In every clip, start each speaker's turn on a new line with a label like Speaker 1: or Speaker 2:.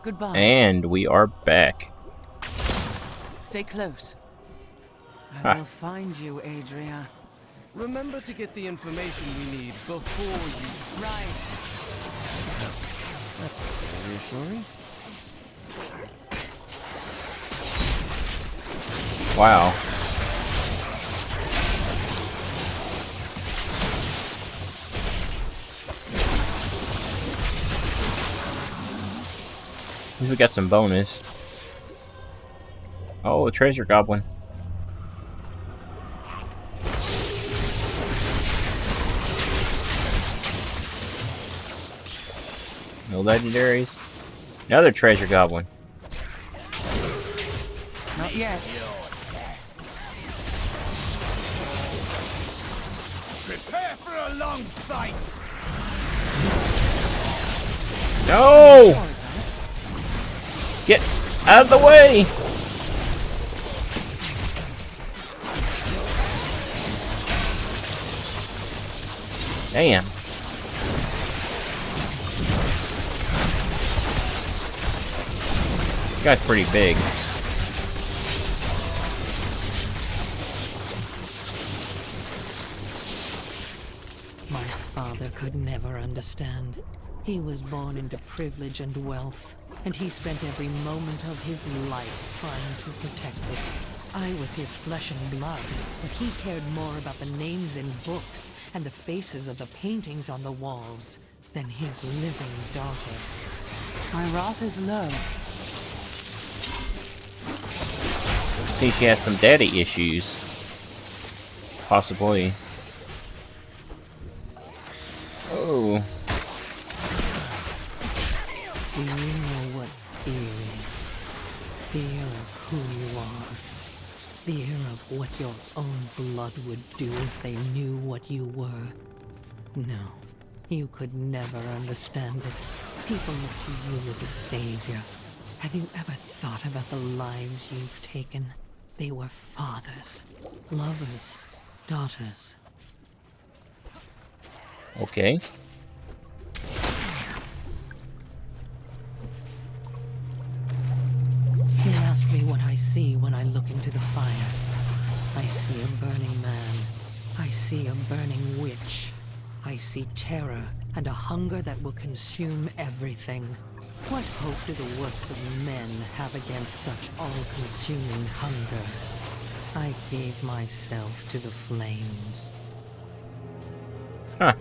Speaker 1: Goodbye.
Speaker 2: And we are back.
Speaker 1: Stay close. I will find you, Adria.
Speaker 3: Remember to get the information we need before you...
Speaker 1: Right.
Speaker 3: That's reassuring.
Speaker 2: Wow. At least we got some bonus. Oh, a treasure goblin. No legendaries. Another treasure goblin.
Speaker 1: Not yet.
Speaker 3: Prepare for a long fight!
Speaker 2: No! Get out of the way! Damn. This guy's pretty big.
Speaker 4: My father could never understand. He was born into privilege and wealth, and he spent every moment of his life trying to protect it. I was his flesh and blood, but he cared more about the names in books and the faces of the paintings on the walls than his living daughter.
Speaker 1: My wrath is low.
Speaker 2: See, she has some daddy issues. Possibly. Oh.
Speaker 4: Do you know what fear is? Fear of who you are. Fear of what your own blood would do if they knew what you were. No, you could never understand it. People look to you as a savior. Have you ever thought about the lives you've taken? They were fathers, lovers, daughters.
Speaker 2: Okay.
Speaker 4: They ask me what I see when I look into the fire. I see a burning man. I see a burning witch. I see terror and a hunger that will consume everything. What hope do the works of men have against such all-consuming hunger? I gave myself to the flames.
Speaker 2: Huh.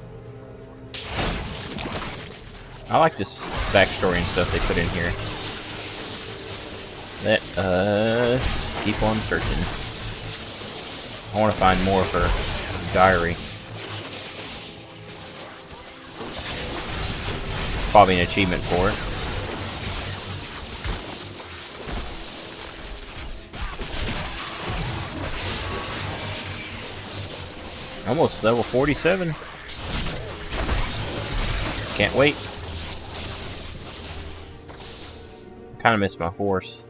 Speaker 2: I like this backstory and stuff they put in here. Let us keep on searching. I want to find more of her diary. Probably an achievement for it. Almost level 47. Can't wait. Kind of miss my horse.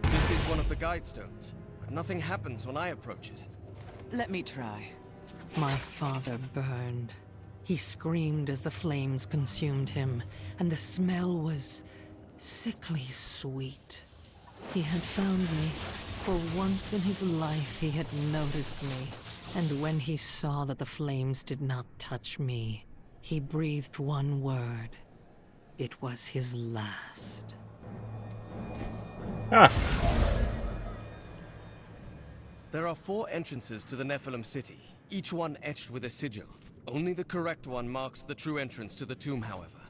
Speaker 3: This is one of the guide stones, but nothing happens when I approach it.
Speaker 1: Let me try.
Speaker 4: My father burned. He screamed as the flames consumed him, and the smell was sickly sweet. He had found me. For once in his life he had noticed me, and when he saw that the flames did not touch me, he breathed one word. It was his last.
Speaker 2: Huh.
Speaker 3: There are 4 entrances to the Nephilim city, each one etched with a sigil. Only the correct one marks the true entrance to the tomb, however.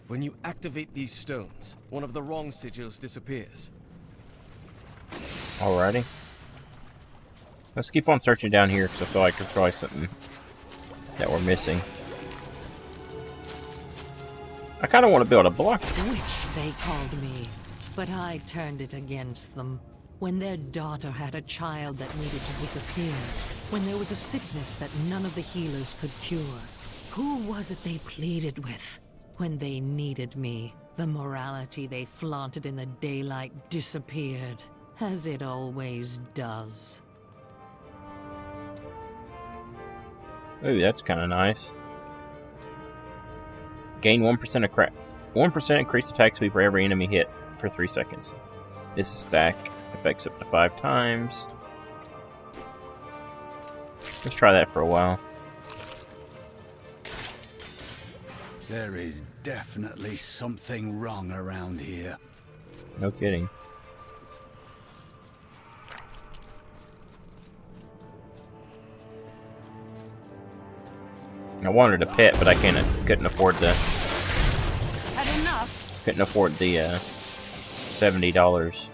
Speaker 3: When you activate these stones, one of the wrong sigils disappears.
Speaker 2: Alrighty. Let's keep on searching down here because I feel like there's probably something that we're missing. I kind of want to build a block.
Speaker 4: Witch, they called me, but I turned it against them. When their daughter had a child that needed to disappear, when there was a sickness that none of the healers could cure, who was it they pleaded with? When they needed me, the morality they flaunted in the daylight disappeared. As it always does.
Speaker 2: Ooh, that's kind of nice. Gain 1% of 1% increased attack speed for every enemy hit for 3 seconds. This stack affects up to 5 times. Let's try that for a while.
Speaker 5: There is definitely something wrong around here.
Speaker 2: No kidding. I wanted a pet, but I couldn't afford the
Speaker 1: Had enough?
Speaker 2: couldn't afford the $70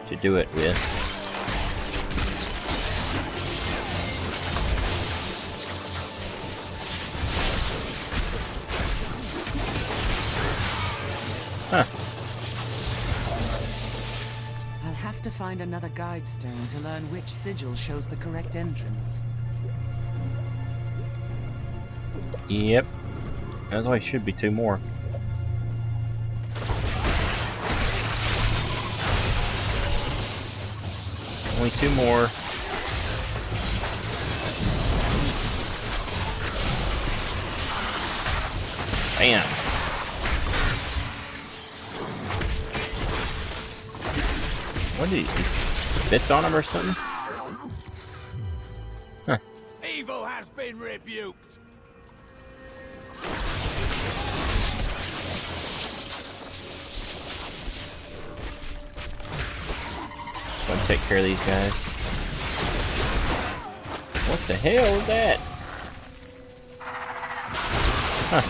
Speaker 2: to do it with. Huh.
Speaker 1: I'll have to find another guide stone to learn which sigil shows the correct entrance.
Speaker 2: Yep. There's only should be 2 more. Only 2 more. Bam. What did he bits on him or something? Huh.
Speaker 5: Evil has been rebuked.
Speaker 2: Go and take care of these guys. What the hell is that? Huh.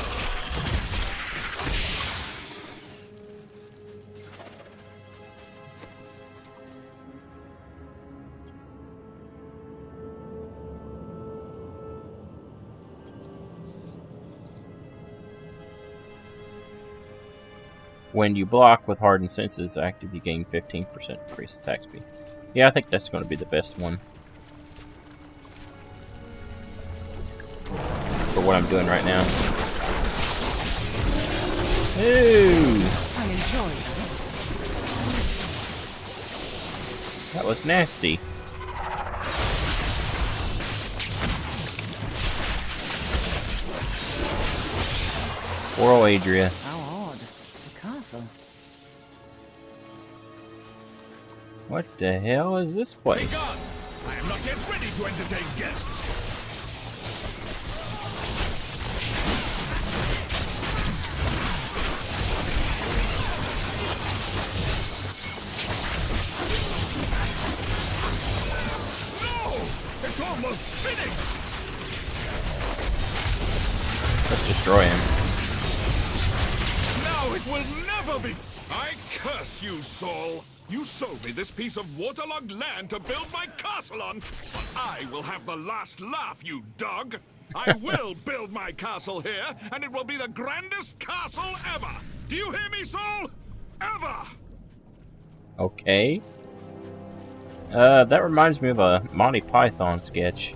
Speaker 2: When you block with hardened senses active, you gain 15% increased attack speed. Yeah, I think that's going to be the best one for what I'm doing right now. Ooh,
Speaker 1: I enjoy that.
Speaker 2: that was nasty. Poor old Adria.
Speaker 1: How odd. A castle.
Speaker 2: What the hell is this place?
Speaker 5: Begone! I am not yet ready to entertain guests. No! It's almost finished!
Speaker 2: Let's destroy him.
Speaker 5: Now it will never be! I curse you, Saul! You sold me this piece of waterlogged land to build my castle on, but I will have the last laugh, you dog! I will build my castle here, and it will be the grandest castle ever! Do you hear me, Saul? Ever!
Speaker 2: Okay. That reminds me of a Monty Python sketch.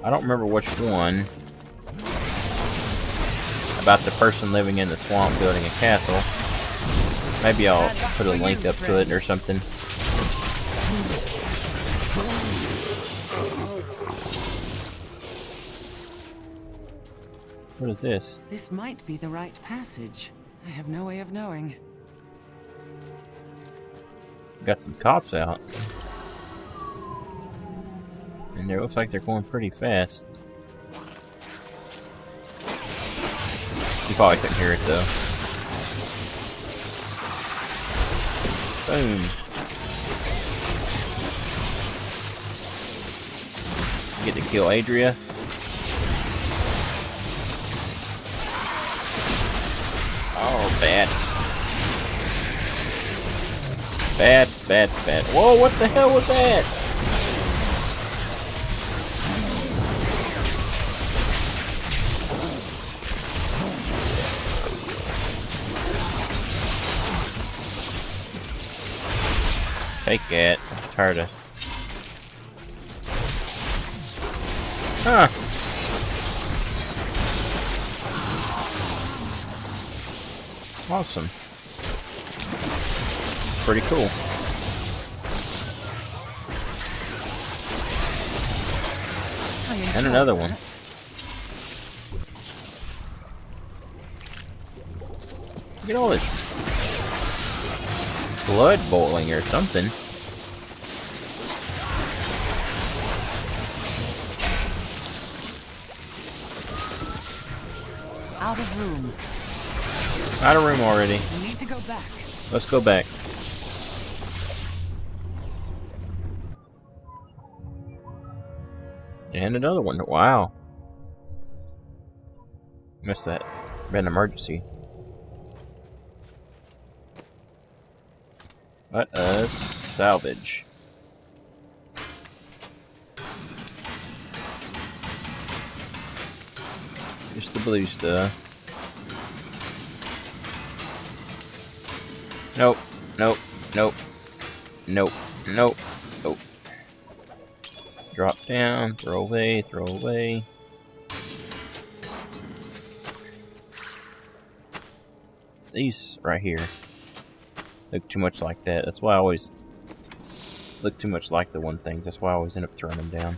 Speaker 2: I don't remember which one. About the person living in the swamp building a castle. Maybe I'll put a link up to it or something. What is this?
Speaker 1: This might be the right passage. I have no way of knowing.
Speaker 2: Got some cops out. And it looks like they're going pretty fast. You probably couldn't hear it though. Boom. Get to kill Adria. Oh, bats. Bats, bats, bats. Whoa, what the hell was that? Take that. I'm tired of... Huh. Awesome. Pretty cool.
Speaker 1: I enjoy
Speaker 2: And another one.
Speaker 1: that.
Speaker 2: Look at all this blood boiling or something.
Speaker 1: Out of room.
Speaker 2: Out of room already.
Speaker 1: We need to go back.
Speaker 2: Let's go back. And another one. Wow. Must have been an emergency. Let us salvage. Just the blue stuff. Nope. Nope. Nope. Nope. Nope. Nope. Drop down. Throw away. Throw away. These right here look too much like that. That's why I always look too much like the one things. That's why I always end up throwing them down.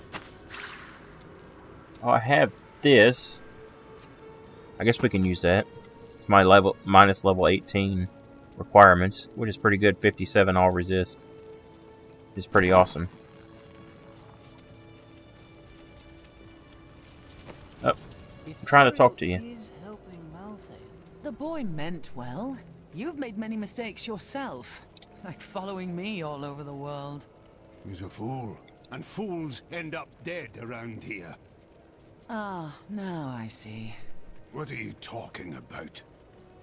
Speaker 2: Oh, I have this. I guess we can use that. It's my level minus level 18 requirements, which is pretty good. 57 all resist. It's pretty awesome. Oh, I'm trying to talk to you.
Speaker 1: The boy meant well. You've made many mistakes yourself, like following me all over the world.
Speaker 6: He's a fool, and fools end up dead around here.
Speaker 1: Ah, now I see.
Speaker 6: What are you talking about?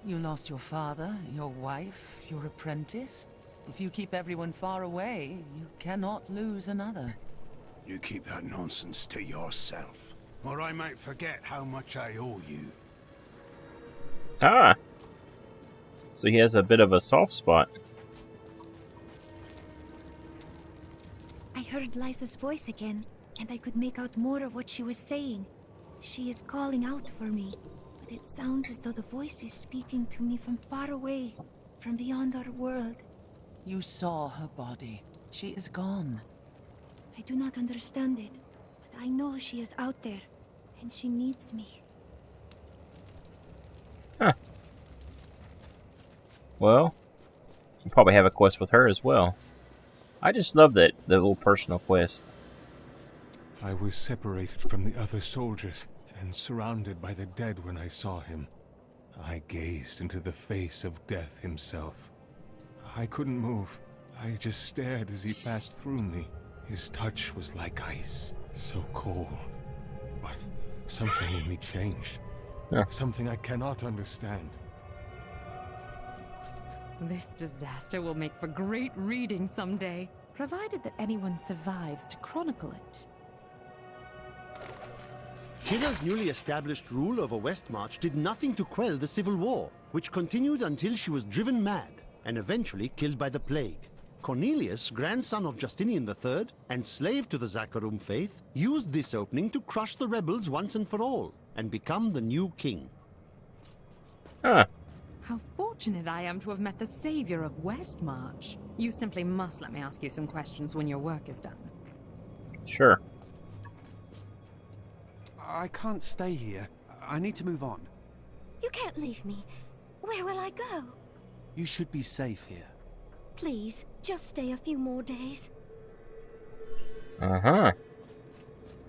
Speaker 1: You lost your father, your wife, your apprentice. If you keep everyone far away, you cannot lose another.
Speaker 6: You keep that nonsense to yourself, or I might forget how much I owe you.
Speaker 2: Ah! So he has a bit of a soft spot.
Speaker 7: I heard Liza's voice again, and I could make out more of what she was saying. She is calling out for me, but it sounds as though the voice is speaking to me from far away, from beyond our world.
Speaker 1: You saw her body. She is gone.
Speaker 7: I do not understand it, but I know she is out there, and she needs me.
Speaker 2: Huh. Well, you probably have a quest with her as well. I just love that, the little personal quest.
Speaker 8: I was separated from the other soldiers and surrounded by the dead when I saw him. I gazed into the face of death himself. I couldn't move. I just stared as he passed through me. His touch was like ice, so cold. But something in me changed.
Speaker 2: Yeah.
Speaker 8: Something I cannot understand.
Speaker 9: This disaster will make for great reading someday, provided that anyone survives to chronicle it.
Speaker 10: Chilla's newly established rule over Westmarch did nothing to quell the civil war, which continued until she was driven mad and eventually killed by the plague. Cornelius, grandson of Justinian III and slave to the Zakharum faith, used this opening to crush the rebels once and for all and become the new king.
Speaker 2: Huh.
Speaker 9: How fortunate I am to have met the savior of Westmarch. You simply must let me ask you some questions when your work is done.
Speaker 2: Sure.
Speaker 11: I can't stay here. I need to move on.
Speaker 7: You can't leave me. Where will I go?
Speaker 11: You should be safe here.
Speaker 7: Please, just stay a few more days.
Speaker 2: Uh-huh.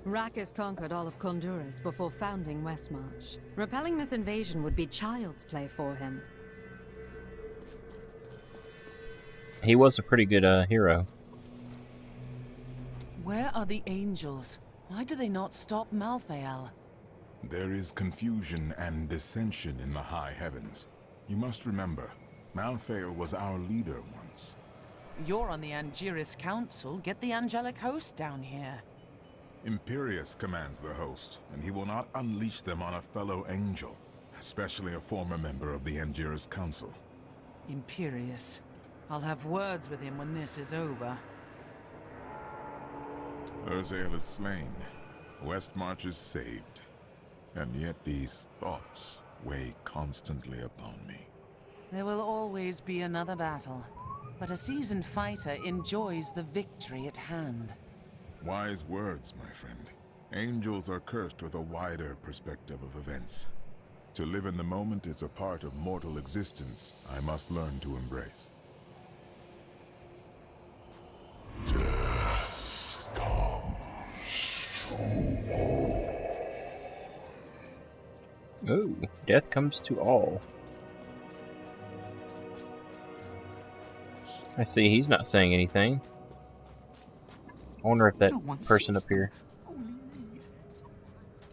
Speaker 9: Rackus conquered all of Honduras before founding Westmarch. Repelling this invasion would be child's play for him.
Speaker 2: He was a pretty good hero.
Speaker 1: Where are the angels? Why do they not stop Malthael?
Speaker 5: There is confusion and dissension in the high heavens. You must remember, Malthael was our leader once.
Speaker 1: You're on the Angiris Council. Get the angelic host down here.
Speaker 5: Imperius commands the host, and he will not unleash them on a fellow angel, especially a former member of the Angiris Council.
Speaker 1: Imperius. I'll have words with him when this is over.
Speaker 5: Urzael is slain. Westmarch is saved. And yet these thoughts weigh constantly upon me.
Speaker 1: There will always be another battle, but a seasoned fighter enjoys the victory at hand.
Speaker 5: Wise words, my friend. Angels are cursed with a wider perspective of events.
Speaker 12: To live in the moment is a part of mortal existence I must learn to embrace. Death comes to all.
Speaker 2: Oh, death comes to all. I see he's not saying anything. I wonder if that person up here.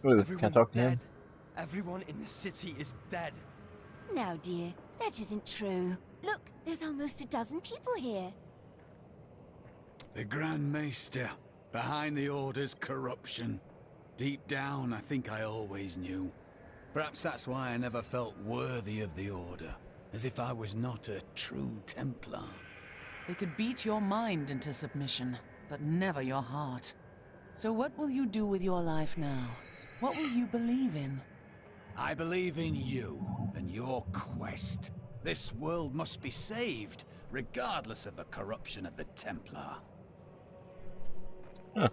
Speaker 2: Ooh, can I talk to him?
Speaker 3: Everyone in the city is dead.
Speaker 13: No, dear, that isn't true. Look, there's almost a dozen people here.
Speaker 6: The Grand Maester, behind the Order's corruption. Deep down, I think I always knew. Perhaps that's why I never felt worthy of the Order, as if I was not a true Templar.
Speaker 1: They could beat your mind into submission, but never your heart. So what will you do with your life now? What will you believe in?
Speaker 6: I believe in you and your quest. This world must be saved, regardless of the corruption of the Templar.
Speaker 2: Huh.